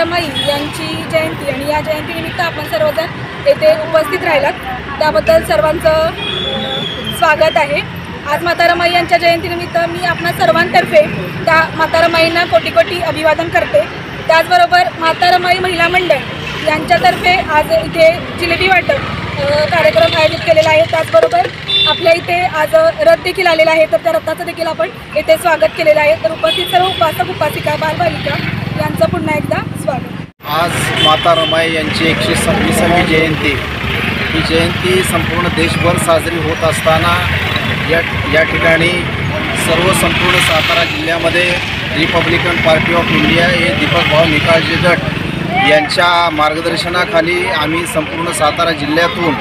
रमाई यांची जयंती आणि या जयंतीनिमित्त आपण सर्वजण येथे उपस्थित राहिलात त्याबद्दल सर्वांचं स्वागत आहे। आज माता रमाई यांच्या जयंतीनिमित्त मी आपणा सर्वांतर्फे त्या माता रमाईंना कोटी कोटी अभिवादन करते। त्याचबरोबर माता रमाई महिला मंडळ यांच्यातर्फे आज इथे जिलेबी वाटप कार्यक्रम आयोजित केलेला आहे। त्याचबरोबर आपल्या इथे आज रथ देखील आलेला आहे, तर त्या रथाचं देखील आपण येथे स्वागत केलेलं आहे। तर उपस्थित सर्व उपासक उपासिका बालबालिका यांचं पुन्हा एकदा स्वागत। आज माता रमाई यांची 126वी जयंती, ही जयंती संपूर्ण देशभर साजरी होत असताना या ठिकाणी संपूर्ण सातारा जिल्ह्यामध्ये रिपब्लिकन पार्टी ऑफ इंडिया हे दीपक भाऊ निकाळजे गट यांच्या मार्गदर्शनाखाली आम्ही संपूर्ण सातारा जिल्ह्यातून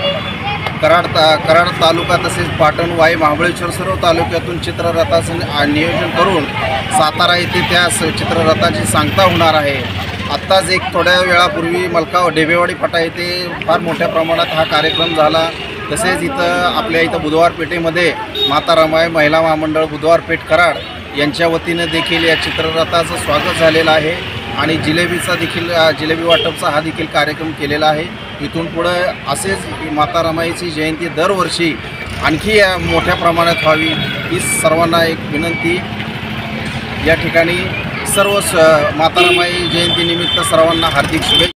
कराड तालुका तसेच पाटण वाई महाबळेश्वर सर्व तालुक्यातून चित्ररथाचं नियोजन करून सातारा येथे त्या चित्ररथाची सांगता होणार आहे। आत्ताच थोड्या वेळापूर्वी मलकाव डेबेवाडी फाटा येथे फार मोठ्या प्रमाणात हा कार्यक्रम झाला। तसेच आपल्या इथं बुधवार पेठेमध्ये माता रमाई महिला महामंडळ बुधवार पेठ कराड यांच्या वतीनं देखील या चित्ररथाचं स्वागत झालेलं आहे आणि जिलेबी वाटपचा हा देखील कार्यक्रम केलेला आहे। इथून पुढं असेच माता रमाईची जयंती दरवर्षी आणखी मोठ्या प्रमाणात व्हावी ही सर्वांना एक विनंती। या ठिकाणी सर्व माता रमाई जयंतीनिमित्त सर्वांना हार्दिक शुभेच्छा।